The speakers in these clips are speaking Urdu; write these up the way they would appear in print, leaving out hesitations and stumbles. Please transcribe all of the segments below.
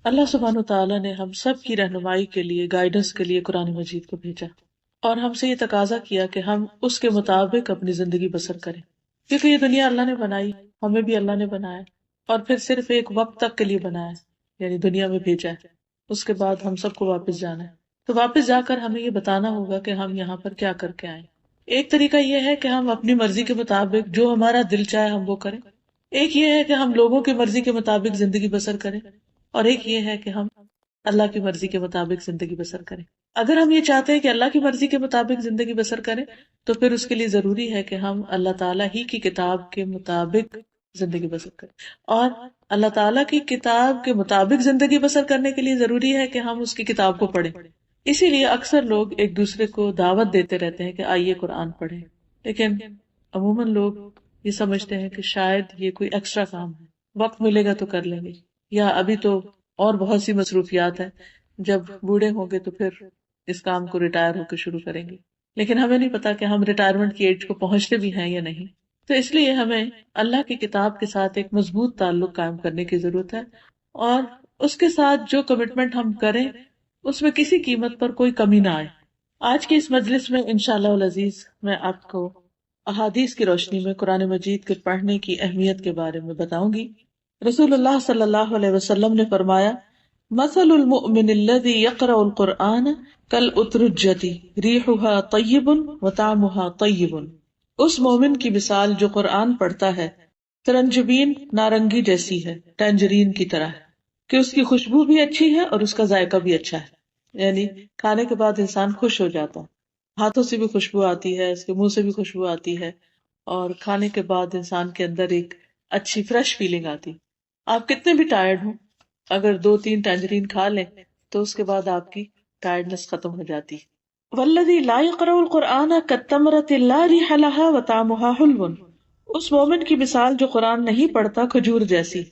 اللہ سبحانہ تعالیٰ نے ہم سب کی رہنمائی کے لیے، گائیڈنس کے لیے قرآن مجید کو بھیجا، اور ہم سے یہ تقاضا کیا کہ ہم اس کے مطابق اپنی زندگی بسر کریں، کیونکہ یہ دنیا اللہ نے بنائی، ہمیں بھی اللہ نے بنایا، اور پھر صرف ایک وقت تک کے لیے بنایا، یعنی دنیا میں بھیجا ہے، اس کے بعد ہم سب کو واپس جانا ہے۔ تو واپس جا کر ہمیں یہ بتانا ہوگا کہ ہم یہاں پر کیا کر کے آئے۔ ایک طریقہ یہ ہے کہ ہم اپنی مرضی کے مطابق جو ہمارا دل چاہے ہم وہ کریں، ایک یہ ہے کہ ہم لوگوں کی مرضی کے مطابق زندگی بسر کریں، اور ایک یہ ہے کہ ہم اللہ کی مرضی کے مطابق زندگی بسر کریں۔ اگر ہم یہ چاہتے ہیں کہ اللہ کی مرضی کے مطابق زندگی بسر کریں تو پھر اس کے لیے ضروری ہے کہ ہم اللہ تعالیٰ ہی کی کتاب کے مطابق زندگی بسر کریں، اور اللہ تعالیٰ کی کتاب کے مطابق زندگی بسر کرنے کے لیے ضروری ہے کہ ہم اس کی کتاب کو پڑھیں۔ اسی لیے اکثر لوگ ایک دوسرے کو دعوت دیتے رہتے ہیں کہ آئیے قرآن پڑھیں، لیکن عموماً لوگ یہ سمجھتے ہیں کہ شاید یہ کوئی ایکسٹرا کام ہے، وقت ملے گا تو کر لیں گے، یا ابھی تو اور بہت سی مصروفیات ہیں، جب بوڑھے ہوں گے تو پھر اس کام کو ریٹائر ہو کے شروع کریں گے۔ لیکن ہمیں نہیں پتا کہ ہم ریٹائرمنٹ کی ایج کو پہنچتے بھی ہیں یا نہیں۔ تو اس لیے ہمیں اللہ کی کتاب کے ساتھ ایک مضبوط تعلق قائم کرنے کی ضرورت ہے، اور اس کے ساتھ جو کمٹمنٹ ہم کریں اس میں کسی قیمت پر کوئی کمی نہ آئے۔ آج کی اس مجلس میں انشاءاللہ العزیز میں آپ کو احادیث کی روشنی میں قرآن مجید کے پڑھنے کی اہمیت کے بارے میں بتاؤں گی۔ رسول اللہ صلی اللہ علیہ وسلم نے فرمایا، مثل المؤمن الذي يقرأ القرآن كالأترجة ريحها طيب وطعمها طيب۔ اس مومن کی مثال جو قرآن پڑھتا ہے ترنجبین نارنگی جیسی ہے، ٹینجرین کی طرح ہے، کہ اس کی خوشبو بھی اچھی ہے اور اس کا ذائقہ بھی اچھا ہے، یعنی کھانے کے بعد انسان خوش ہو جاتا ہے، ہاتھوں سے بھی خوشبو آتی ہے، اس کے منہ سے بھی خوشبو آتی ہے، اور کھانے کے بعد انسان کے اندر ایک اچھی فریش فیلنگ آتی۔ آپ کتنے بھی ٹائرڈ ہوں، اگر 2-3 ٹینجرین کھا لیں تو اس کے بعد آپ کی ٹائرڈنس ختم ہو جاتی۔ والذی لا یقرأ القرآن کالتمرۃ لا ریح لها وطعمها حلو۔ اس مومن کی مثال جو قرآن نہیں پڑھتا کھجور جیسی،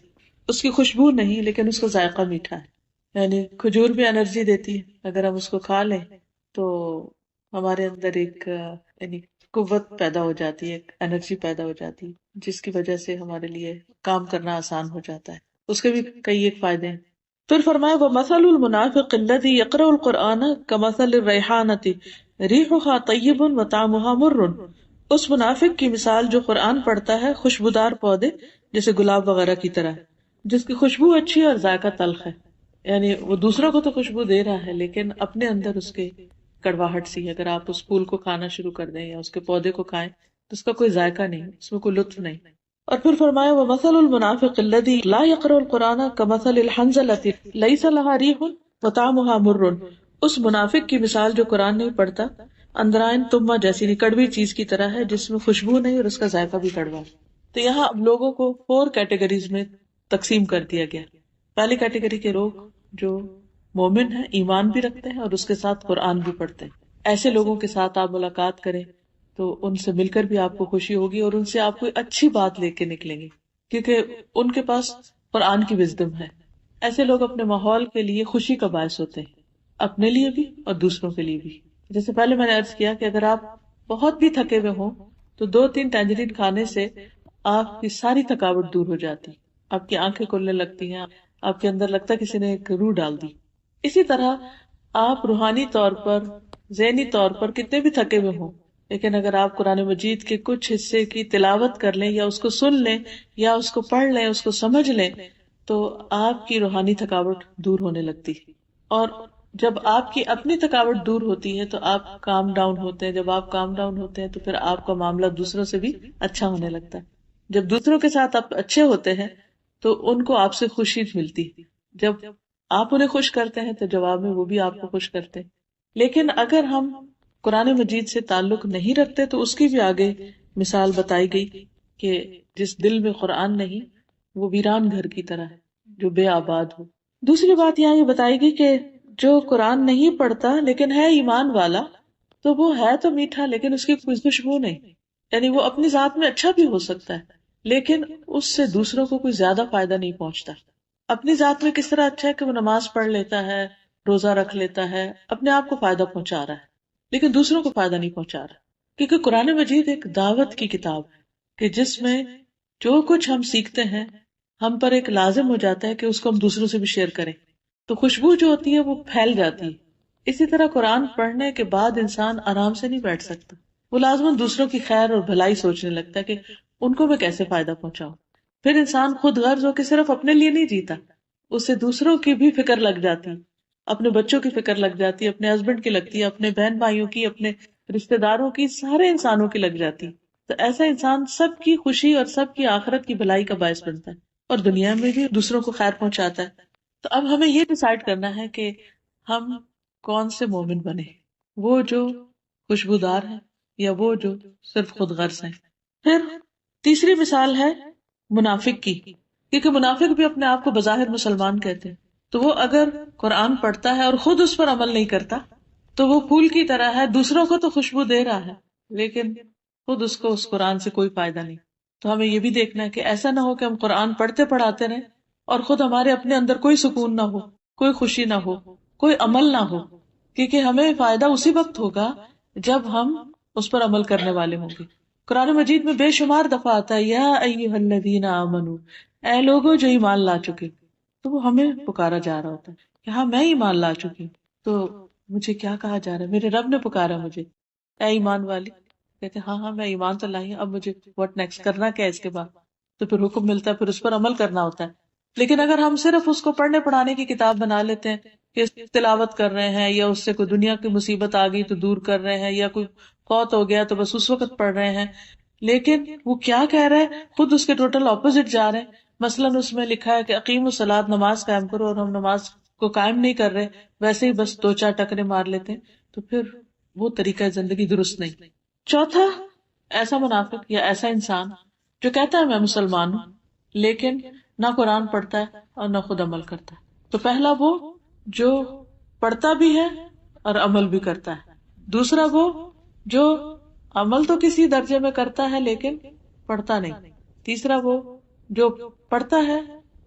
اس کی خوشبو نہیں لیکن اس کا ذائقہ میٹھا ہے، یعنی کھجور بھی انرجی دیتی ہے، اگر ہم اس کو کھا لیں تو ہمارے اندر ایک یعنی قوت پیدا ہو جاتی ہے، ایک انرجی پیدا ہو جاتی ہے، جس کی وجہ سے ہمارے لیے کام کرنا آسان ہو جاتا ہے، اس کے بھی کئی ایک فائدے ہیں۔ پھر فرمایا وَمَثَلُ الْمُنَافِقِ الَّذِي يَقْرَأُ الْقُرْآنَ كَمَثَلِ الرَّيْحَانَةِ رِيحُهَا طَيِّبٌ وَطَعْمُهَا مُرٌّ۔ اس منافق کی مثال جو قرآن پڑھتا ہے خوشبودار پودے جیسے گلاب وغیرہ کی طرح ہے، جس کی خوشبو اچھی اور ذائقہ تلخ ہے، یعنی وہ دوسروں کو تو خوشبو دے رہا ہے لیکن اپنے اندر اس کے کڑواہٹ سی ہے۔ اگر آپ اس پھول کو کھانا شروع کر دیں یا اس کے پودے کو کھائیں تو اس کا کوئی ذائقہ نہیں، اس میں کوئی لطف نہیں۔ اور پھر فرمایا وَمَثَلُ الْمُنَافِقِ الَّذِي لَا يَقْرَأُ الْقُرْآنَ كَمَثَلِ الْحَنْظَلَةِ لَيْسَ لَهَا رِيحٌ وَطَعْمُهَا مُرٌّ۔ اس منافق کی مثال جو قرآن نہیں پڑھتا اندرائن تمہ جیسی کڑوی چیز کی طرح ہے، جس میں خوشبو نہیں اور اس کا ذائقہ بھی کڑوا ہے۔ تو یہاں اب لوگوں کو 4 کیٹیگریز میں تقسیم کر دیا گیا۔ پہلی کیٹیگری کے لوگ جو مومن ہیں، ایمان بھی رکھتے ہیں اور اس کے ساتھ قرآن بھی پڑھتے ہیں، ایسے لوگوں کے ساتھ آپ ملاقات کریں تو ان سے مل کر بھی آپ کو خوشی ہوگی اور ان سے آپ کوئی اچھی بات لے کے نکلیں گے، کیونکہ ان کے پاس قرآن کی وزڈم ہے۔ ایسے لوگ اپنے ماحول کے لیے خوشی کا باعث ہوتے ہیں، اپنے لیے بھی اور دوسروں کے لیے بھی۔ جیسے پہلے میں نے عرض کیا کہ اگر آپ بہت بھی تھکے ہوئے ہوں تو 2-3 ٹینجرین کھانے سے آپ کی ساری تھکاوٹ دور ہو جاتی، آپ کی آنکھیں کھلنے لگتی ہیں، آپ کے اندر لگتا ہے کسی نے ایک روح ڈال دی۔ اسی طرح آپ روحانی طور پر، ذہنی طور پر کتنے بھی تھکے ہوئے ہوں، لیکن اگر آپ قرآن مجید کے کچھ حصے کی تلاوت کر لیں یا اس کو سن لیں یا اس کو پڑھ لیں، اس کو سمجھ لیں، تو آپ کی روحانی تھکاوٹ دور ہونے لگتی۔ اور جب آپ کی اپنی تھکاوٹ دور ہوتی ہے تو آپ کام ڈاؤن ہوتے ہیں، جب آپ کام ڈاؤن ہوتے ہیں تو پھر آپ کا معاملہ دوسروں سے بھی اچھا ہونے لگتا ہے۔ جب دوسروں کے ساتھ آپ اچھے ہوتے ہیں تو ان کو آپ سے خوشی ملتی، جب آپ انہیں خوش کرتے ہیں تو جواب میں وہ بھی آپ کو خوش کرتے ہیں۔ لیکن اگر ہم قرآن مجید سے تعلق نہیں رکھتے تو اس کی بھی آگے مثال بتائی گئی کہ جس دل میں قرآن نہیں وہ ویران گھر کی طرح ہے جو بے آباد ہو۔ دوسری بات یہاں یہ بتائی گئی کہ جو قرآن نہیں پڑھتا لیکن ہے ایمان والا تو وہ ہے تو میٹھا لیکن اس کی کوئی خوشبو نہیں، یعنی وہ اپنی ذات میں اچھا بھی ہو سکتا ہے لیکن اس سے دوسروں کو کوئی زیادہ فائدہ نہیں پہنچتا۔ اپنی ذات میں کس طرح اچھا ہے کہ وہ نماز پڑھ لیتا ہے، روزہ رکھ لیتا ہے، اپنے آپ کو فائدہ پہنچا رہا ہے لیکن دوسروں کو فائدہ نہیں پہنچا رہا، کیونکہ قرآن مجید ایک دعوت کی کتاب ہے کہ جس میں جو کچھ ہم سیکھتے ہیں ہم پر ایک لازم ہو جاتا ہے کہ اس کو ہم دوسروں سے بھی شیئر کریں۔ تو خوشبو جو ہوتی ہے وہ پھیل جاتی ہے. اسی طرح قرآن پڑھنے کے بعد انسان آرام سے نہیں بیٹھ سکتا، وہ لازماً دوسروں کی خیر اور بھلائی سوچنے لگتا ہے کہ ان کو میں کیسے فائدہ پہنچاؤں. پھر انسان خود غرض ہو کے صرف اپنے لیے نہیں جیتا، اسے دوسروں کی بھی فکر لگ جاتی، اپنے بچوں کی فکر لگ جاتی، اپنے ہسبینڈ کی لگتی ہے، اپنے بہن بھائیوں کی، اپنے رشتے داروں کی، سارے انسانوں کی لگ جاتی. تو ایسا انسان سب کی خوشی اور سب کی آخرت کی بھلائی کا باعث بنتا ہے اور دنیا میں بھی دوسروں کو خیر پہنچاتا ہے. تو اب ہمیں یہ ڈیسائیڈ کرنا ہے کہ ہم کون سے مومن بنے، وہ جو خوشبودار ہیں یا وہ جو صرف خود غرض ہیں. پھر تیسری مثال ہے منافق کی، کیونکہ منافق بھی اپنے آپ کو بظاہر مسلمان کہتے ہیں. تو وہ اگر قرآن پڑھتا ہے اور خود اس پر عمل نہیں کرتا تو وہ پھول کی طرح ہے، دوسروں کو تو خوشبو دے رہا ہے لیکن خود اس کو اس قرآن سے کوئی فائدہ نہیں. تو ہمیں یہ بھی دیکھنا ہے کہ ایسا نہ ہو کہ ہم قرآن پڑھتے پڑھاتے رہیں اور خود ہمارے اپنے اندر کوئی سکون نہ ہو، کوئی خوشی نہ ہو، کوئی عمل نہ ہو، کیونکہ ہمیں فائدہ اسی وقت ہوگا جب ہم اس پر عمل کرنے والے ہوں گے. قرآن مجید میں بے شمار دفعہ آتا ہے یا ایھا الذین آمنو، اے لوگوں جو ایمان لا چکے. تو وہ ہمیں پکارا جا رہا ہوتا ہے کہ ہاں میں ایمان لا چکی ہوں، تو مجھے کیا کہا جا رہا ہے، میرے رب نے پکارا مجھے اے ایمان والی. کہتے ہاں ہاں میں ایمان تو لائی ہوں، اب مجھے واٹ نیکسٹ کرنا کیا ہے اس کے بعد. تو پھر حکم ملتا ہے، پھر اس پر عمل کرنا ہوتا ہے. لیکن اگر ہم صرف اس کو پڑھنے پڑھانے کی کتاب بنا لیتے ہیں کہ تلاوت کر رہے ہیں، یا اس سے کوئی دنیا کی مصیبت آ گئی تو دور کر رہے ہیں، یا کوئی فوت ہو گیا تو بس اس وقت پڑھ رہے ہیں، لیکن وہ کیا کہہ رہے ہیں خود اس کے ٹوٹل اپوزٹ جا رہے ہیں. مثلاً اس میں لکھا ہے کہ اقیم الصلاۃ، نماز قائم کرو، اور ہم نماز کو قائم نہیں کر رہے، ویسے ہی بس دو چار ٹکرے مار لیتے ہیں. تو پھر وہ طریقہ زندگی درست نہیں. چوتھا، ایسا منافق یا ایسا انسان جو کہتا ہے میں مسلمان ہوں لیکن نہ قرآن پڑھتا ہے اور نہ خود عمل کرتا ہے. تو پہلا وہ جو پڑھتا بھی ہے اور عمل بھی کرتا ہے. دوسرا وہ جو عمل تو کسی درجے میں کرتا ہے لیکن پڑھتا نہیں. تیسرا وہ جو پڑھتا ہے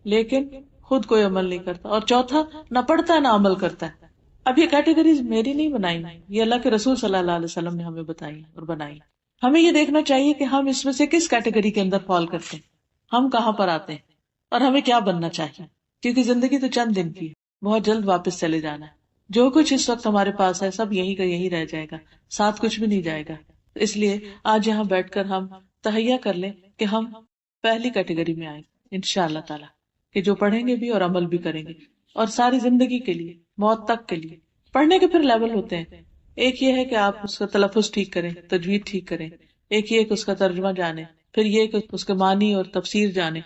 لیکن خود کوئی عمل نہیں کرتا. اور چوتھا نہ پڑھتا ہے نہ عمل کرتا ہے. اب یہ کیٹیگریز میری نہیں بنائی، یہ اللہ کے رسول صلی اللہ علیہ وسلم نے ہمیں بتائی اور بنائی. ہمیں یہ دیکھنا چاہیے کہ ہم اس میں سے کس کیٹیگری کے اندر فال کرتے ہیں، ہم کہاں پر آتے ہیں اور ہمیں کیا بننا چاہیے. کیونکہ زندگی تو چند دن کی ہے، بہت جلد واپس چلے جانا ہے. جو کچھ اس وقت ہمارے پاس ہے سب یہی کا یہی رہ جائے گا، ساتھ کچھ بھی نہیں جائے گا. اس لیے آج یہاں بیٹھ کر ہم تہیہ کر لیں کہ ہم پہلی کیٹیگری میں آئیں انشاءاللہ تعالی، کہ جو پڑھیں گے بھی اور عمل بھی کریں گے، اور ساری زندگی کے لیے، موت تک کے لیے. پڑھنے کے پھر لیول ہوتے ہیں. ایک یہ ہے کہ آپ اس کا تلفظ ٹھیک کریں، تجوید ٹھیک کریں. ایک یہ کہ اس کا ترجمہ جانیں، پھر یہ کہ اس کے معنی اور تفسیر جانیں،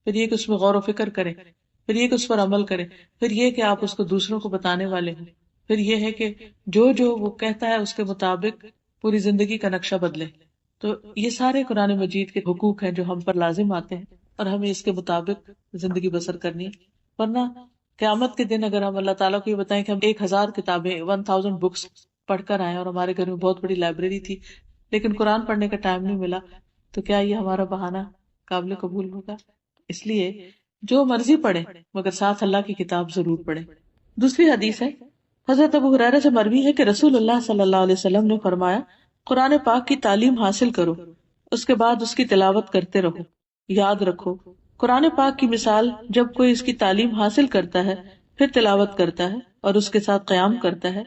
پھر یہ کہ اس میں غور و فکر کریں، پھر یہ کہ اس پر عمل کریں، پھر یہ کہ آپ اس کو دوسروں کو بتانے والے ہوں، پھر یہ ہے کہ جو وہ کہتا ہے اس کے مطابق پوری زندگی کا نقشہ بدلے. تو یہ سارے قرآن مجید کے حقوق ہیں جو ہم پر لازم آتے ہیں اور ہمیں اس کے مطابق زندگی بسر کرنی ہے. ورنہ قیامت کے دن اگر ہم اللہ تعالیٰ کو یہ بتائیں کہ ہم 1000 کتابیں 1000 بکس پڑھ کر آئے اور ہمارے گھر میں بہت بڑی لائبریری تھی لیکن قرآن پڑھنے کا ٹائم نہیں ملا، تو کیا یہ ہمارا بہانہ قابل قبول ہوگا؟ اس لیے جو مرضی پڑھے مگر ساتھ اللہ کی کتاب ضرور پڑھے. دوسری حدیث ہے حضرت ابو ہریرہ سے مروی ہے کہ رسول اللہ صلی اللہ علیہ وسلم نے فرمایا قرآن پاک کی تعلیم حاصل کرو، اس کے بعد اس کی تلاوت کرتے رہو. یاد رکھو قرآن پاک کی مثال جب کوئی اس کی تعلیم حاصل کرتا ہے پھر تلاوت کرتا ہے اور اس کے ساتھ قیام کرتا ہے،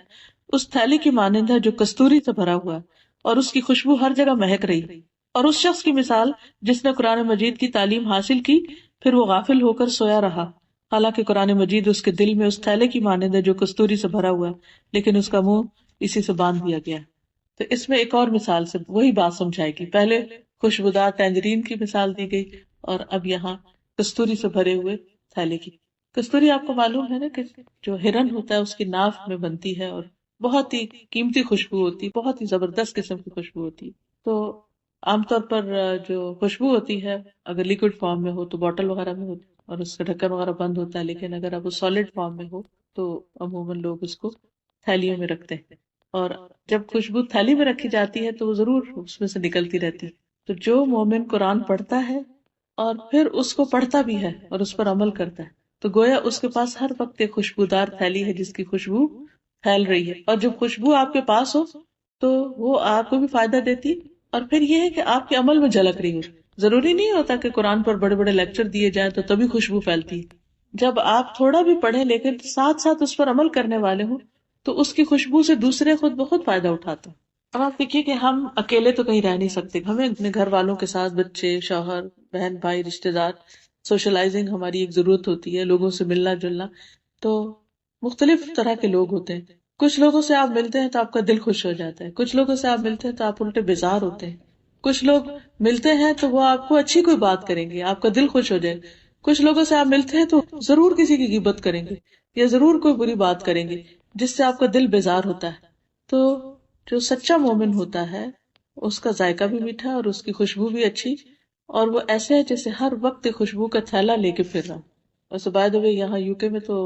اس تھیلی کی مانند ہے جو کستوری سے بھرا ہوا اور اس کی خوشبو ہر جگہ مہک رہی. اور اس شخص کی مثال جس نے قرآن مجید کی تعلیم حاصل کی پھر وہ غافل ہو کر سویا رہا، حالانکہ قرآن مجید اس کے دل میں اس تھیلے کی مانند ہے جو کستوری سے بھرا ہوا لیکن اس کا منہ اسی سے باندھ دیا گیا. تو اس میں ایک اور مثال سے وہی بات سمجھائے گی. پہلے خوشبودار ٹینجرین کی مثال دی گئی اور اب یہاں کستوری سے بھرے ہوئے تھیلے کی. کستوری آپ کو معلوم ہے نا کہ جو ہرن ہوتا ہے اس کی ناف میں بنتی ہے اور بہت ہی قیمتی خوشبو ہوتی ہے، بہت ہی زبردست قسم کی خوشبو ہوتی ہے. تو عام طور پر جو خوشبو ہوتی ہے اگر لیکوڈ فارم میں ہو تو بوٹل وغیرہ میں ہوتی ہے اور اس کا ڈھکن وغیرہ بند ہوتا ہے، لیکن اگر اب وہ سالڈ فارم میں ہو تو عموماً لوگ اس کو تھیلیوں میں رکھتے ہیں. اور جب خوشبو تھیلی میں رکھی جاتی ہے تو وہ ضرور اس میں سے نکلتی رہتی ہے. تو جو مومن قرآن پڑھتا ہے اور پھر اس کو پڑھتا بھی ہے اور اس پر عمل کرتا ہے تو گویا اس کے پاس ہر وقت ایک خوشبودار تھیلی ہے جس کی خوشبو پھیل رہی ہے. اور جب خوشبو آپ کے پاس ہو تو وہ آپ کو بھی فائدہ دیتی، اور پھر یہ ہے کہ آپ کے عمل میں جھلک رہی ہو. ضروری نہیں ہوتا کہ قرآن پر بڑے بڑے لیکچر دیے جائیں تو تبھی خوشبو پھیلتی ہے. جب آپ تھوڑا بھی پڑھیں لیکن ساتھ ساتھ اس پر عمل کرنے والے ہوں تو اس کی خوشبو سے دوسرے خود بخود فائدہ اٹھاتے ہیں. اب آپ دیکھیے کہ ہم اکیلے تو کہیں رہ نہیں سکتے، ہمیں اپنے گھر والوں کے ساتھ، بچے، شوہر، بہن، بھائی، رشتے دار، سوشلائزنگ ہماری ایک ضرورت ہوتی ہے، لوگوں سے ملنا جلنا. تو مختلف طرح کے لوگ ہوتے ہیں. کچھ لوگوں سے آپ ملتے ہیں تو آپ کا دل خوش ہو جاتا ہے، کچھ لوگوں سے آپ ملتے ہیں تو آپ الٹے بیزار ہوتے ہیں. کچھ لوگ ملتے ہیں تو وہ آپ کو اچھی کوئی بات کریں گے، آپ کا دل خوش ہو جائے. کچھ لوگوں سے آپ ملتے ہیں تو ضرور کسی کی غیبت کریں گے یا ضرور کوئی بری بات کریں گے جس سے آپ کا دل بیزار ہوتا ہے. تو جو سچا مومن ہوتا ہے اس کا ذائقہ بھی میٹھا اور اس کی خوشبو بھی اچھی، اور وہ ایسے ہے جیسے ہر وقت خوشبو کا تھیلا لے کے پھر رہا. ویسے بائی دا وے یہاں یو کے میں تو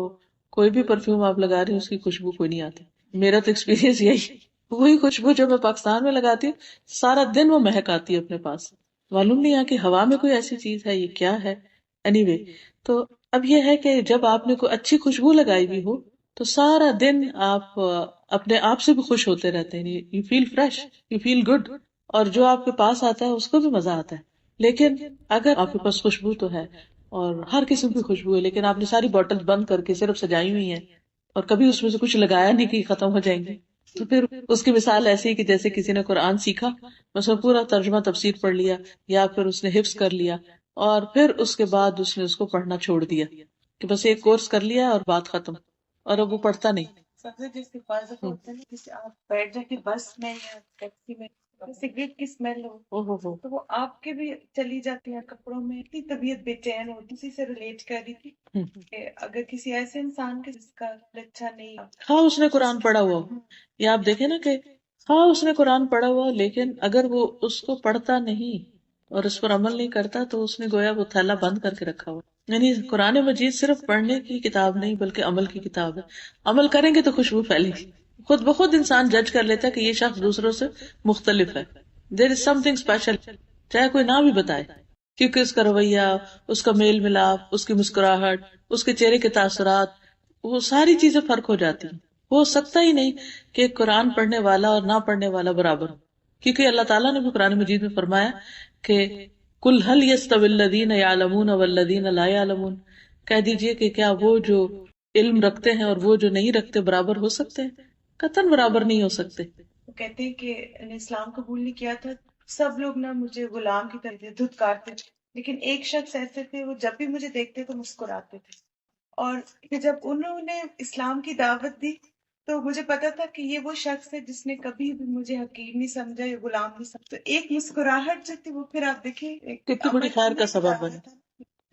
کوئی بھی پرفیوم آپ لگا رہے ہیں اس کی خوشبو کوئی نہیں آتی. میرا تو ایکسپیرینس یہی، وہی خوشبو جو میں پاکستان میں لگاتی ہوں سارا دن وہ مہک آتی ہے اپنے پاس. معلوم نہیں ہے کہ ہوا میں کوئی ایسی چیز ہے، یہ کیا ہے. اینی وے، تو اب یہ ہے کہ جب آپ نے کوئی اچھی خوشبو لگائی ہوئی ہو تو سارا دن آپ اپنے آپ سے بھی خوش ہوتے رہتے ہیں. You feel fresh, you feel good, اور جو آپ کے پاس آتا ہے اس کو بھی مزہ آتا ہے. لیکن اگر آپ کے پاس خوشبو تو ہے اور ہر قسم کی خوشبو ہے لیکن آپ نے ساری بوٹل بند کر کے صرف سجائی ہوئی ہیں اور کبھی اس میں سے کچھ لگایا نہیں کہ ختم ہو جائیں گے، تو پھر اس کی مثال ایسی ہے کہ جیسے کسی نے قرآن سیکھا، مثلا پورا ترجمہ تفسیر پڑھ لیا یا پھر اس نے حفظ کر لیا اور پھر اس کے بعد اس نے اس کو پڑھنا چھوڑ دیا کہ بس ایک کورس کر لیا اور بات ختم، اور اب وہ پڑھتا نہیں. سب سے جس کے پاس ہوتا ہے نا، جیسے آپ بیٹھ جائیں کہ بس میں یا ٹیکسی میں سگریٹ کی اسمیل ہو تو وہ آپ کے بھی چلی جاتی ہے کپڑوں میں. اتنی طبیعت بے چین ہوتی، اسی سے ریلیٹ کر رہی تھی کہ اگر کسی ایسے انسان کے جس کا اچھا نہیں، ہاں اس نے قرآن پڑھا ہوا ہو، یا آپ دیکھیں نا کہ ہاں اس نے قرآن پڑھا ہوا لیکن اگر وہ اس کو پڑھتا نہیں اور اس پر عمل نہیں کرتا تو اس نے گویا وہ تھیلا بند کر کے رکھا ہوا. یعنی قرآن مجید صرف پڑھنے کی کتاب نہیں بلکہ عمل کی کتاب ہے. عمل کریں گے تو خوشبو پھیلے گی، خود بخود انسان جج کر لیتا ہے کہ یہ شخص دوسروں سے مختلف ہے. دیر از سم تھنگ اسپیشل، چاہے کوئی نہ بھی بتائے، کیونکہ اس کا رویہ، اس کا میل ملاپ، اس کی مسکراہٹ، اس کے چہرے کے تاثرات، وہ ساری چیزیں فرق ہو جاتی ہیں. ہو سکتا ہی نہیں کہ قرآن پڑھنے والا اور نہ پڑھنے والا برابر ہو، کیونکہ اللہ تعالیٰ نے بھی قرآن مجید میں فرمایا کہ کل هل يستوي الذين يعلمون والذين لا يعلمون، کہہ دیجئے کہ کیا وہ جو علم رکھتے ہیں اور وہ جو نہیں رکھتے برابر ہو سکتے ہیں؟ قطعاً برابر نہیں ہو سکتے. وہ کہتے ہیں کہ انہیں اسلام قبول نہیں کیا تھا، سب لوگ نہ مجھے غلام کی طرح دھتکارتے تھے، لیکن ایک شخص ایسے تھے وہ جب بھی مجھے دیکھتے تو مسکراتے تھے. اور جب انہوں نے اسلام کی دعوت دی تو مجھے پتا تھا کہ یہ وہ شخص ہے جس نے کبھی بھی مجھے حقیر نہیں سمجھا یا غلام نہیں سمجھا. تو ایک مسکراہٹ جو تھی وہ پھر آپ دیکھیں کتنی بڑی خیر کا سبب بنے.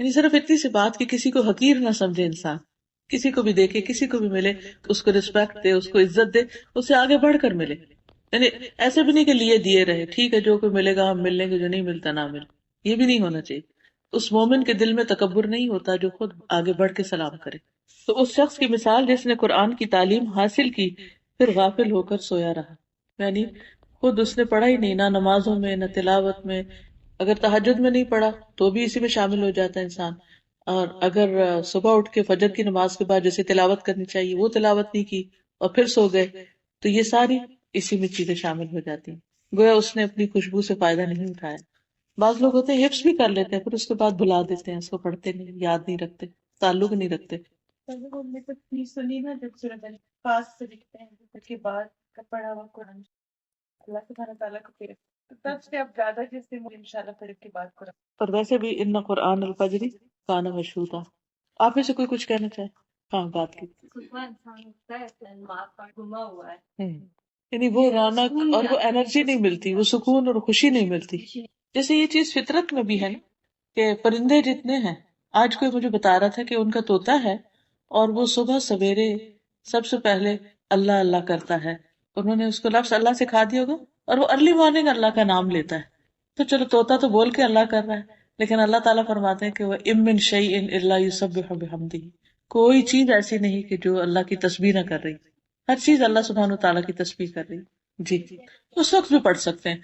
یعنی صرف اتنی سی بات کہ کسی کو حقیر نہ سمجھے انسان، کسی کو بھی دیکھے، کسی کو بھی ملے، اس کو رسپیکٹ دے، اس کو عزت دے، اس سے آگے بڑھ کر ملے. یعنی ایسے بھی نہیں کہ لیے دیے رہے، ٹھیک ہے جو کوئی ملے گا ہم مل لیں گے، جو نہیں ملتا نہ ملے، یہ بھی نہیں ہونا چاہیے. اس مومن کے دل میں تکبر نہیں ہوتا جو خود آگے بڑھ کے سلام کرے. تو اس شخص کی مثال جس نے قرآن کی تعلیم حاصل کی پھر غافل ہو کر سویا رہا. یعنی خود اس نے پڑھا ہی نہیں، نہ نمازوں میں نہ تلاوت میں، اگر تہجد میں نہیں پڑھا تو بھی اسی میں شامل ہو جاتا ہے انسان، اور اگر صبح اٹھ کے فجر کی نماز کے بعد جیسے تلاوت کرنی چاہیے وہ تلاوت نہیں کی اور پھر سو گئے تو یہ ساری اسی میں چیزیں شامل ہو جاتی ہیں. گویا اس نے اپنی خوشبو سے فائدہ نہیں اٹھایا. بعض لوگ ہوتے ہیں حفظ بھی کر لیتے ہیں پھر اس کے بعد بھلا دیتے ہیں، اس کو پڑھتے نہیں، یاد نہیں رکھتے، تعلق نہیں رکھتے. سنی نا جب سورۃ الفاظ سے لکھتے ہیں کے بعد کا پڑھا ہوا قرآن اللہ سبحانہ تعالیٰ کو پھر تب سے اب زیادہ جیسے مجھے انشاءاللہ پڑھ کے بعد قرآن. پر ویسے بھی ان قرآن الفجر کان مشہودا. آپ میں سے کوئی کچھ کہنا چاہے؟ ہاں بات کی. یعنی وہ رونق اور وہ انرجی نہیں ملتی، وہ سکون اور خوشی نہیں ملتی. جیسے یہ چیز فطرت میں بھی ہے نا کہ پرندے جتنے ہیں، آج کوئی مجھے بتا رہا تھا کہ ان کا طوطا ہے اور وہ صبح سویرے سب سے پہلے اللہ اللہ کرتا ہے. انہوں نے اس کو لفظ اللہ سکھا دیا ہوگا اور وہ ارلی مارننگ اللہ کا نام لیتا ہے. تو چلو طوطا تو بول کے اللہ کر رہا ہے، لیکن اللہ تعالیٰ فرماتے ہیں کہ وہ ام من شیء الا یسبح بحمدہ، کوئی چیز ایسی نہیں کہ جو اللہ کی تسبیح نہ کر رہی، ہر چیز اللہ سبحانہ وتعالیٰ کی تسبیح کر رہی. جی اس وقت بھی پڑھ سکتے ہیں،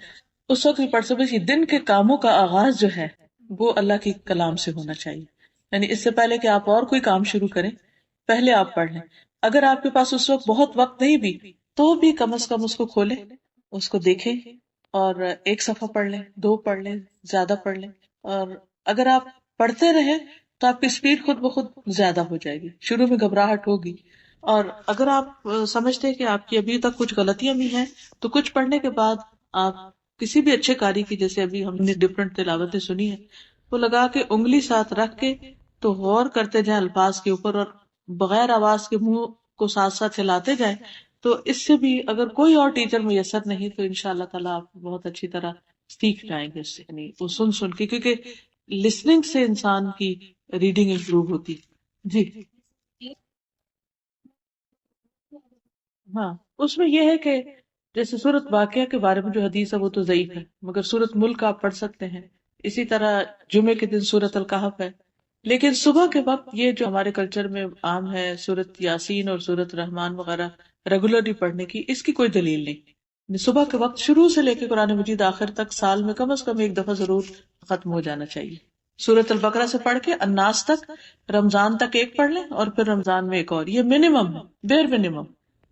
اس وقت بھی پڑھ سکتے ہیں. دن کے کاموں کا آغاز جو ہے وہ اللہ کی کلام سے ہونا چاہیے. یعنی اس سے پہلے کہ آپ اور کوئی کام شروع کریں پہلے آپ پڑھ لیں. اگر آپ کے پاس اس وقت بہت وقت نہیں بھی تو بھی کم از کم اس کو کھولیں، اس کو دیکھیں اور ایک صفحہ پڑھ لیں، 2 پڑھ لیں، زیادہ پڑھ لیں. اور اگر آپ پڑھتے رہیں تو آپ کی اسپیڈ خود بخود زیادہ ہو جائے گی. شروع میں گھبراہٹ ہوگی، اور اگر آپ سمجھتے ہیں کہ آپ کی ابھی تک کچھ غلطیاں بھی ہیں تو کچھ پڑھنے کے بعد آپ کسی بھی اچھے قاری کی، جیسے ابھی ہم نے ڈفرنٹ تلاوتیں سنی ہیں، وہ لگا کے انگلی ساتھ رکھ کے تو غور کرتے جائیں الفاظ کے اوپر، اور بغیر آواز کے منہ کو ساتھ ساتھ ہلاتے جائیں، تو اس سے بھی اگر کوئی اور ٹیچر میسر نہیں تو انشاءاللہ تعالیٰ آپ بہت اچھی طرح سیکھ جائیں گے اس سے، یعنی وہ سن کے، کیونکہ لسننگ سے انسان کی ریڈنگ امپروو ہوتی. جی ہاں، اس میں یہ ہے کہ جیسے سورت واقعہ کے بارے میں جو حدیث ہے وہ تو ضعیف ہے، مگر سورت ملک آپ پڑھ سکتے ہیں. اسی طرح جمعے کے دن سورت الکہف ہے. لیکن صبح کے وقت یہ جو ہمارے کلچر میں عام ہے، سورت یاسین اور سورت رحمان وغیرہ ریگولرلی پڑھنے کی، اس کی کوئی دلیل نہیں. صبح کے وقت شروع سے لے کے قرآن مجید آخر تک سال میں کم از کم ایک دفعہ ضرور ختم ہو جانا چاہیے. سورت البقرہ سے پڑھ کے الناس تک، رمضان تک ایک پڑھ لیں اور پھر رمضان میں ایک اور، یہ منیمم ہے، بیر منیمم.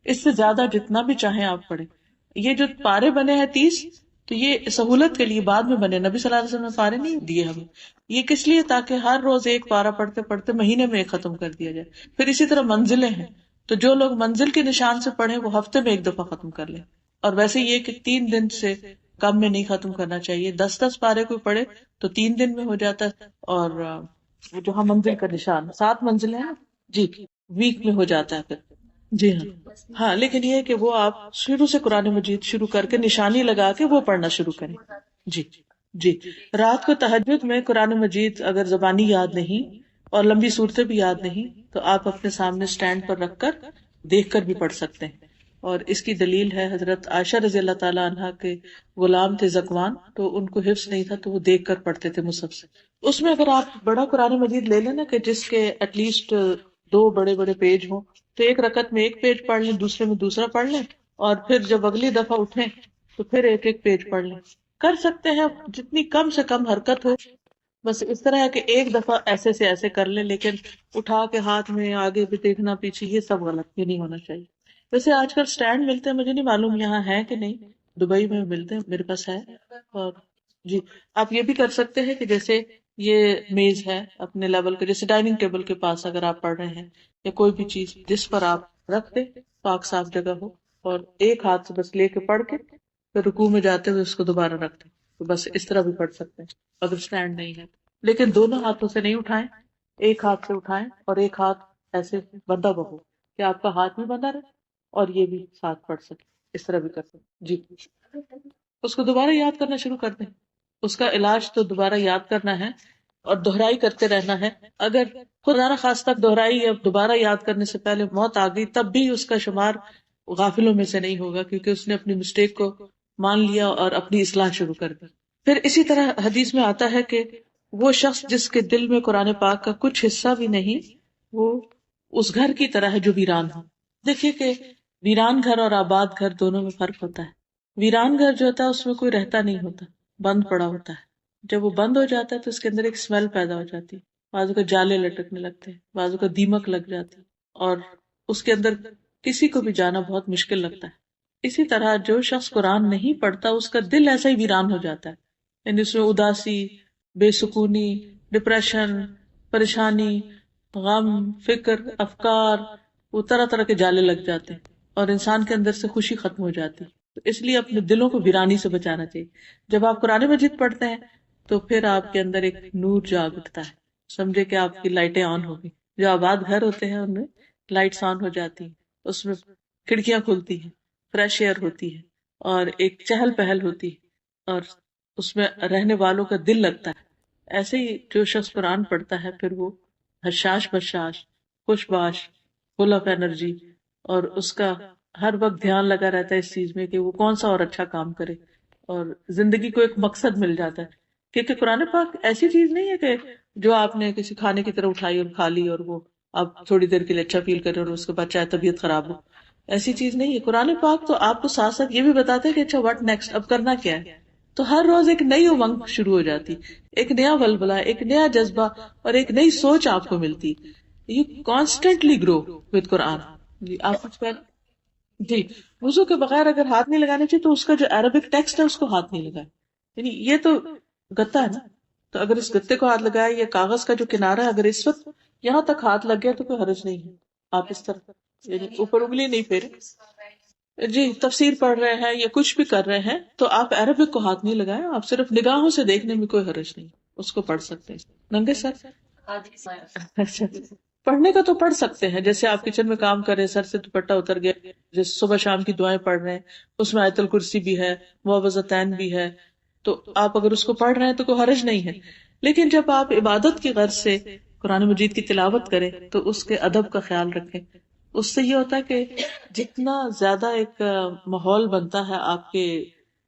اس سے زیادہ جتنا بھی چاہیں آپ پڑھیں. یہ جو پارے بنے ہیں 30، تو یہ سہولت کے لیے بعد میں بنے. نبی صلی اللہ علیہ وسلم نے پارے نہیں دیے ہمیں، یہ کس لیے؟ تاکہ ہر روز ایک پارا پڑھتے پڑھتے مہینے میں ایک ختم کر دیا جائے. پھر اسی طرح منزلیں ہیں، تو جو لوگ منزل کے نشان سے پڑھیں وہ ہفتے میں ایک دفعہ ختم کر لیں. اور ویسے یہ کہ 3 دن سے کم میں نہیں ختم کرنا چاہیے. 10 پارے کوئی پڑھے تو 3 دن میں ہو جاتا ہے، اور وہ جو ہم منزل کا نشان 7 منزلیں ہیں جی، ویک میں ہو جاتا ہے پھر. جی ہاں. ہاں لیکن یہ کہ وہ آپ شروع سے قرآن مجید شروع کر کے نشانی لگا کے وہ پڑھنا شروع کریں. جی جی. رات کو تہجد میں قرآن مجید اگر زبانی یاد نہیں اور لمبی صورتیں بھی یاد نہیں تو آپ اپنے سامنے سٹینڈ پر رکھ کر دیکھ کر بھی پڑھ سکتے ہیں. اور اس کی دلیل ہے حضرت عائشہ رضی اللہ تعالیٰ عنہا کے غلام تھے زکوان، تو ان کو حفظ نہیں تھا تو وہ دیکھ کر پڑھتے تھے مصحف سے. اس میں اگر آپ بڑا قرآن مجید لے لیں نا، کہ جس کے ایٹ لیسٹ 2 بڑے بڑے پیج ہوں، تو ایک رکعت میں ایک پیج پڑھ لیں، دوسرے میں دوسرا پڑھ لیں، اور پھر جب اگلی دفعہ اٹھیں تو پھر ایک ایک پیج پڑھ لیں. کر سکتے ہیں جتنی کم سے کم حرکت ہو. بس اس طرح ہے کہ ایک دفعہ ایسے سے ایسے کر لیں، لیکن اٹھا کے ہاتھ میں آگے بھی دیکھنا پیچھے، یہ سب غلط، یہ نہیں ہونا چاہیے. ویسے آج کل سٹینڈ ملتے ہیں، مجھے نہیں معلوم یہاں ہے کہ نہیں، دبئی میں ملتے ہیں، میرے پاس ہے. اور جی آپ یہ بھی کر سکتے ہیں کہ جیسے یہ میز ہے اپنے لیول کے، جیسے ڈائننگ ٹیبل کے پاس اگر آپ پڑھ رہے ہیں یا کوئی بھی چیز جس پر آپ رکھ دیں، پاک صاف جگہ ہو، اور ایک ہاتھ سے بس لے کے پڑھ کے پھر رکوع میں جاتے ہوئے اس کو دوبارہ رکھ دیں، تو بس اس طرح بھی پڑھ سکتے ہیں اگر سٹینڈ نہیں ہے. لیکن دونوں ہاتھوں سے نہیں اٹھائیں، ایک ہاتھ سے اٹھائیں اور ایک ہاتھ ایسے بندھا بہو کہ آپ کا ہاتھ بھی بندھا رہے اور یہ بھی ساتھ پڑھ سکے. اس طرح بھی کر سکتے. جی اس کو دوبارہ یاد کرنا شروع کر دیں. اس کا علاج تو دوبارہ یاد کرنا ہے اور دہرائی کرتے رہنا ہے. اگر خدا نہ خواستہ دہرائی یا دوبارہ یاد کرنے سے پہلے موت آ گئی، تب بھی اس کا شمار غافلوں میں سے نہیں ہوگا، کیونکہ اس نے اپنی مسٹیک کو مان لیا اور اپنی اصلاح شروع کر دی. پھر اسی طرح حدیث میں آتا ہے کہ وہ شخص جس کے دل میں قرآن پاک کا کچھ حصہ بھی نہیں، وہ اس گھر کی طرح ہے جو ویران ہو. دیکھیے کہ ویران گھر اور آباد گھر دونوں میں فرق ہوتا ہے. ویران گھر جو ہوتا ہے اس میں کوئی رہتا نہیں ہوتا، بند پڑا ہوتا ہے. جب وہ بند ہو جاتا ہے تو اس کے اندر ایک اسمیل پیدا ہو جاتی ہے، بازو کا جالے لٹکنے لگتے ہیں، بازو کا دیمک لگ جاتی ہے، اور اس کے اندر کسی کو بھی جانا بہت مشکل لگتا ہے. اسی طرح جو شخص قرآن نہیں پڑھتا اس کا دل ایسا ہی ویران ہو جاتا ہے، یعنی اس میں اداسی، بے سکونی، ڈپریشن، پریشانی، غم، فکر، افکار، وہ طرح طرح کے جالے لگ جاتے ہیں اور انسان کے اندر سے خوشی ختم ہو جاتی. تو اس لیے اپنے دلوں کو ویرانی سے بچانا چاہیے. جب آپ قرآن مجید پڑھتے ہیں تو پھر آپ کے اندر ایک نور جاگ اٹھتا ہے، سمجھے کہ آپ کی لائٹیں آن ہوگی. جو آباد گھر ہوتے ہیں ان میں لائٹس آن ہو جاتی ہیں، اس میں کھڑکیاں کھلتی ہیں، فریش ایئر ہوتی ہے اور ایک چہل پہل ہوتی ہے اور اس میں رہنے والوں کا دل لگتا ہے. ایسے ہی جو شخص قرآن پڑھتا ہے پھر وہ حشاش بشاش، خوش باش، فل آف انرجی، اور اس کا ہر وقت دھیان لگا رہتا ہے اس چیز میں کہ وہ کون سا اور اچھا کام کرے، اور زندگی کو ایک مقصد مل جاتا ہے. کیونکہ قرآن پاک ایسی چیز نہیں ہے کہ جو آپ نے کسی کھانے کی طرح اٹھائی اور کھا لی اور وہ آپ تھوڑی دیر کے لیے اچھا فیل کریں اور اس کے بعد چاہے طبیعت خراب ہو. ایسی چیز نہیں ہے. قرآن پاک تو آپ کو ساتھ ساتھ یہ بھی بتاتے ہیں کہ اچھا واٹ نیکسٹ، اب کرنا کیا ہے. تو ہر روز ایک نئی امنگ شروع ہو جاتی، ایک نیا ولولہ، ایک نیا جذبہ اور ایک نئی سوچ آپ کو ملتی. یو کانسٹینٹلی گرو وتھ قرآن. جی آپ کچھ کہہ جی. وضو کے بغیر اگر ہاتھ نہیں لگانے چاہیے تو اس کا جو عربک ٹیکسٹ ہے اس کو ہاتھ نہیں لگائے، یعنی یہ تو گتا ہے نا. تو اگر اس گتے کو ہاتھ لگایا یا کاغذ کا جو کنارہ ہے اگر اس وقت یہاں تک ہاتھ لگ گیا تو کوئی حرج نہیں ہے، آپ اس طرح یعنی اوپر انگلی نہیں پھیرے، جی تفسیر پڑھ رہے ہیں یا کچھ بھی کر رہے ہیں تو آپ عربک کو ہاتھ نہیں لگائیں، آپ صرف نگاہوں سے دیکھنے میں کوئی حرج نہیں، اس کو پڑھ سکتے ہیں ننگے سر۔ اچھا، پڑھنے کا تو پڑھ سکتے ہیں، جیسے آپ کچن میں کام کر رہے ہیں، سر سے دوپٹہ اتر گیا، جیسے صبح شام کی دعائیں پڑھ رہے ہیں، اس میں آیت الکرسی بھی ہے، معوذتین بھی ہے، تو آپ اگر اس کو پڑھ رہے ہیں تو کوئی حرج نہیں ہے۔ لیکن جب آپ عبادت کی غرض سے قرآن مجید کی تلاوت کریں تو اس کے ادب کا خیال رکھیں، اس سے یہ ہوتا ہے کہ جتنا زیادہ ایک ماحول بنتا ہے، آپ کے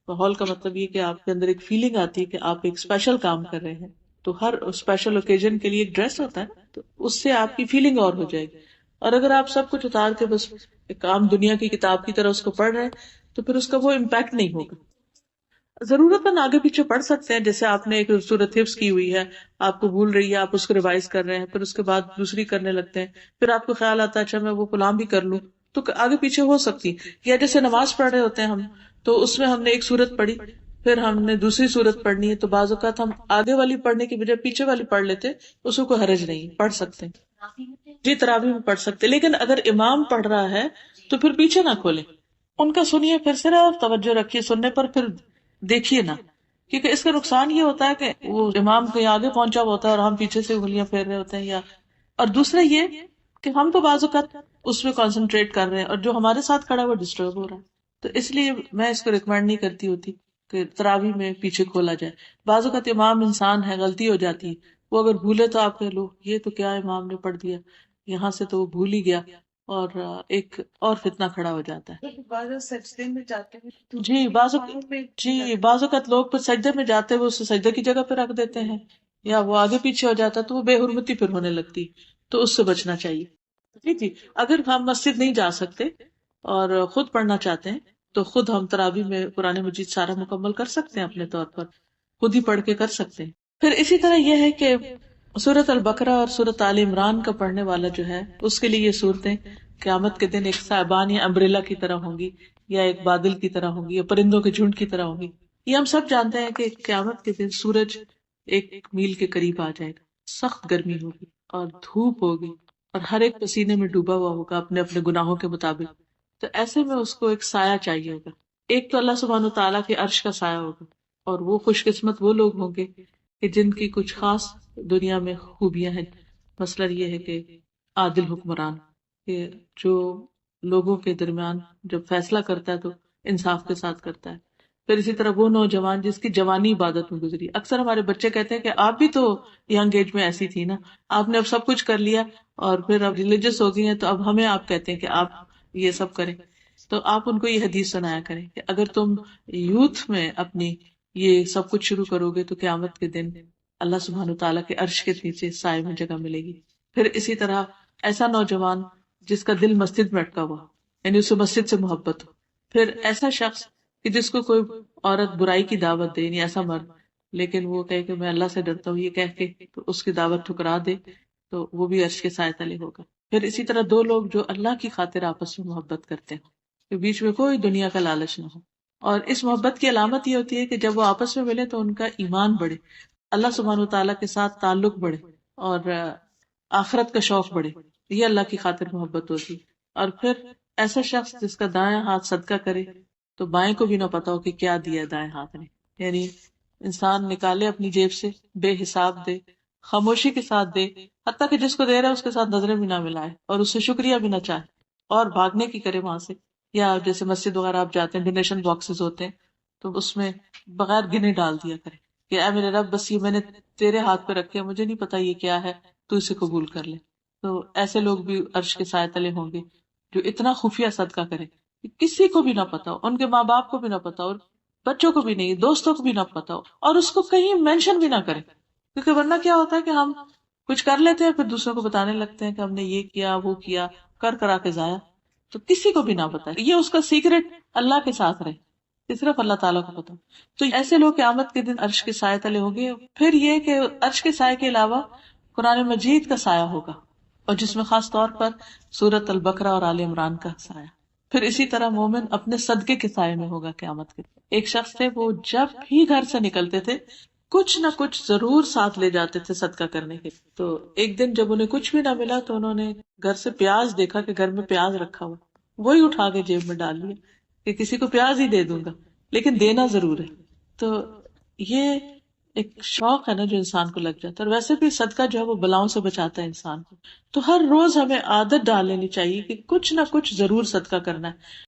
ماحول کا مطلب یہ کہ آپ کے اندر ایک فیلنگ آتی ہے کہ آپ ایک اسپیشل کام کر رہے ہیں، تو ہر اسپیشل اوکیزن کے لیے ایک ڈریس ہوتا ہے، تو اس سے آپ کی فیلنگ اور ہو جائے گی۔ اور اگر آپ سب کچھ اتار کے بس ایک عام دنیا کی کتاب کی طرح اس کو پڑھ رہے ہیں تو پھر اس کا وہ امپیکٹ نہیں ہوگا۔ ضرورت مند آگے پیچھے پڑھ سکتے ہیں، جیسے آپ نے ایک صورت حفظ کی ہوئی ہے، آپ کو بھول رہی ہے، آپ اس کو ریوائز کر رہے ہیں، پھر اس کے بعد دوسری کرنے لگتے ہیں، پھر آپ کو خیال آتا ہے اچھا میں وہ کلام بھی کر لوں، تو آگے پیچھے ہو سکتی۔ یا جیسے نماز پڑھ رہے ہوتے ہیں ہم، تو اس میں ہم نے ایک صورت پڑھی، پھر ہم نے دوسری صورت پڑھنی ہے، تو بعض اوقات ہم آگے والی پڑھنے کی بجائے پیچھے والی پڑھ لیتے، اس کو کوئی حرج نہیں، پڑھ سکتے ہیں۔ جی تراویح میں پڑھ سکتے، لیکن اگر امام پڑھ رہا ہے تو پھر پیچھے نہ کھولیں، ان کا سنیے، پھر صرف توجہ رکھیے سننے پر، پھر دیکھیے نہ، کیونکہ اس کا نقصان یہ ہوتا ہے کہ وہ امام کہیں آگے پہنچا ہوا ہوتا ہے اور ہم پیچھے سے انگلیاں پھیر رہے ہوتے ہیں، یا اور دوسرا یہ کہ ہم تو بعض اوقات اس میں کنسنٹریٹ کر رہے ہیں اور جو ہمارے ساتھ کھڑا ہے وہ ڈسٹرب ہو رہا ہے، تو اس لیے میں اس کو ریکمینڈ نہیں کرتی ہوتی کہ تراویح میں پیچھے کھولا جائے۔ بعض اوقات امام انسان ہے، غلطی ہو جاتی ہے، وہ اگر بھولے تو آپ کہہ لو یہ تو کیا امام نے پڑھ دیا، یہاں سے تو وہ بھول ہی گیا، اور ایک اور فتنہ کھڑا ہو جاتا ہے۔ بعض سجدے میں جاتے ہیں تو جی پاؤں میں جی بعض اوقات لوگ پھر سجدے میں جاتے ہوئے اسے سجدے کی جگہ پہ رکھ دیتے ہیں، یا وہ آگے پیچھے ہو جاتا ہے تو وہ بے حرمتی پھر ہونے لگتی، تو اس سے بچنا چاہیے۔ جی اگر ہم مسجد نہیں جا سکتے اور خود پڑھنا چاہتے ہیں تو خود ہم تراویح میں قرآن مجید سارا مکمل کر سکتے ہیں، اپنے طور پر خود ہی پڑھ کے کر سکتے ہیں۔ پھر اسی طرح یہ ہے کہ سورۃ البقرہ اور سورۃ آل عمران کا پڑھنے والا جو ہے اس کے لیے یہ صورتیں قیامت کے دن ایک صاحبان یا امبریلا کی طرح ہوں گی، یا ایک بادل کی طرح ہوں گی، یا پرندوں کے جھنڈ کی طرح ہوں گی۔ یہ ہم سب جانتے ہیں کہ قیامت کے دن سورج 1 میل کے قریب آ جائے گا، سخت گرمی ہوگی اور دھوپ ہوگی، اور ہر ایک پسینے میں ڈوبا ہوا ہوگا اپنے اپنے گناہوں کے مطابق، تو ایسے میں اس کو ایک سایہ چاہیے ہوگا۔ ایک تو اللہ سبحانہ تعالیٰ کے عرش کا سایہ ہوگا، اور وہ خوش قسمت وہ لوگ ہوں گے کہ جن کی کچھ خاص دنیا میں خوبیاں ہیں۔ مثلا یہ ہے کہ عادل حکمران، کہ جو لوگوں کے درمیان جب فیصلہ کرتا ہے تو انصاف کے ساتھ کرتا ہے۔ پھر اسی طرح وہ نوجوان جس کی جوانی عبادت میں گزری۔ اکثر ہمارے بچے کہتے ہیں کہ آپ بھی تو ینگ ایج میں ایسی تھی نا، آپ نے اب سب کچھ کر لیا اور پھر اب ریلیجس ہو گئی ہیں تو اب ہمیں آپ کہتے ہیں کہ آپ یہ سب کریں۔ تو آپ ان کو یہ حدیث سنایا کریں کہ اگر تم یوتھ میں اپنی یہ سب کچھ شروع کرو گے تو قیامت کے دن اللہ سبحانہ تعالیٰ کے عرش کے نیچے سائے میں جگہ ملے گی۔ پھر اسی طرح ایسا نوجوان جس کا دل مسجد میں اٹکا ہوا، یعنی اسے مسجد سے محبت ہو۔ پھر ایسا شخص کہ جس کو کوئی عورت برائی کی دعوت دے، یعنی ایسا مرد، لیکن وہ کہے کہ میں اللہ سے ڈرتا ہوں، یہ کہہ کے تو اس کی دعوت ٹھکرا دے، تو وہ بھی عرش کے سائے تلے ہوگا۔ پھر اسی طرح دو لوگ جو اللہ کی خاطر آپس میں محبت کرتے ہیں، کہ بیچ میں کوئی دنیا کا لالچ نہ ہو، اور اس محبت کی علامت یہ ہوتی ہے کہ جب وہ آپس میں ملے تو ان کا ایمان بڑھے، اللہ سبحانہ وتعالیٰ کے ساتھ تعلق بڑھے، اور آخرت کا شوق بڑھے، یہ اللہ کی خاطر محبت ہوتی۔ اور پھر ایسا شخص جس کا دائیں ہاتھ صدقہ کرے تو بائیں کو بھی نہ پتا ہو کہ کیا دیا دائیں ہاتھ نے، یعنی انسان نکالے اپنی جیب سے، بے حساب دے، خاموشی کے ساتھ دے، حتیٰ کہ جس کو دے رہا ہے اس کے ساتھ نظریں بھی نہ ملائے اور اس سے شکریہ بھی نہ چاہے، اور بھاگنے کی کرے وہاں سے۔ یا جیسے مسجد وغیرہ آپ جاتے ہیں، ڈونیشن باکسز ہوتے ہیں، تو اس میں بغیر گنے ڈال دیا کرے کہ اے میرے رب بس یہ میں نے تیرے ہاتھ پہ رکھے، مجھے نہیں پتا یہ کیا ہے، تو اسے قبول کر لے۔ تو ایسے لوگ بھی عرش کے سائے تلے ہوں گے جو اتنا خفیہ صدقہ کرے کہ کسی کو بھی نہ پتا ہو، ان کے ماں باپ کو بھی نہ پتا ہو، بچوں کو بھی نہیں، دوستوں کو بھی نہ پتا ہو، اور اس کو کہیں مینشن بھی نہ کرے، کیونکہ ورنہ کیا ہوتا ہے کہ ہم کچھ کر لیتے ہیں پھر دوسروں کو بتانے لگتے ہیں کہ ہم نے یہ کیا وہ کیا، کر کرا کے ضائع، تو کسی کو بھی نہ بتائے، یہ اس کا سیکرٹ اللہ کے ساتھ رہے کہ صرف اللہ تعالیٰ کو پتا۔ تو ایسے لوگ قیامت کے دن عرش کے سائے تلے ہوں گے۔ پھر یہ کہ عرش کے سائے کے علاوہ قرآن مجید کا سایہ ہوگا، اور جس میں خاص طور پر سورۃ البقرہ اور آل عمران کا سایہ۔ پھر اسی طرح مومن اپنے صدقے کے سائے میں ہوگا قیامت کے۔ ایک شخص تھے، وہ جب بھی گھر سے نکلتے تھے کچھ نہ کچھ ضرور ساتھ لے جاتے تھے صدقہ کرنے کے. تو ایک دن جب انہیں کچھ بھی نہ ملا تو انہوں نے گھر سے پیاز دیکھا کہ گھر میں پیاز رکھا ہوا، وہی اٹھا کے جیب میں ڈال لیا کہ کسی کو پیاز ہی دے دوں گا، لیکن دینا ضرور ہے. تو یہ ایک شوق ہے نا جو انسان کو لگ جاتا ہے. اور ویسے بھی صدقہ جو ہے وہ بلاؤں سے بچاتا ہے انسان کو. تو ہر روز ہمیں عادت ڈال لینی چاہیے کہ کچھ نہ کچھ ضرور صدقہ کرنا ہے.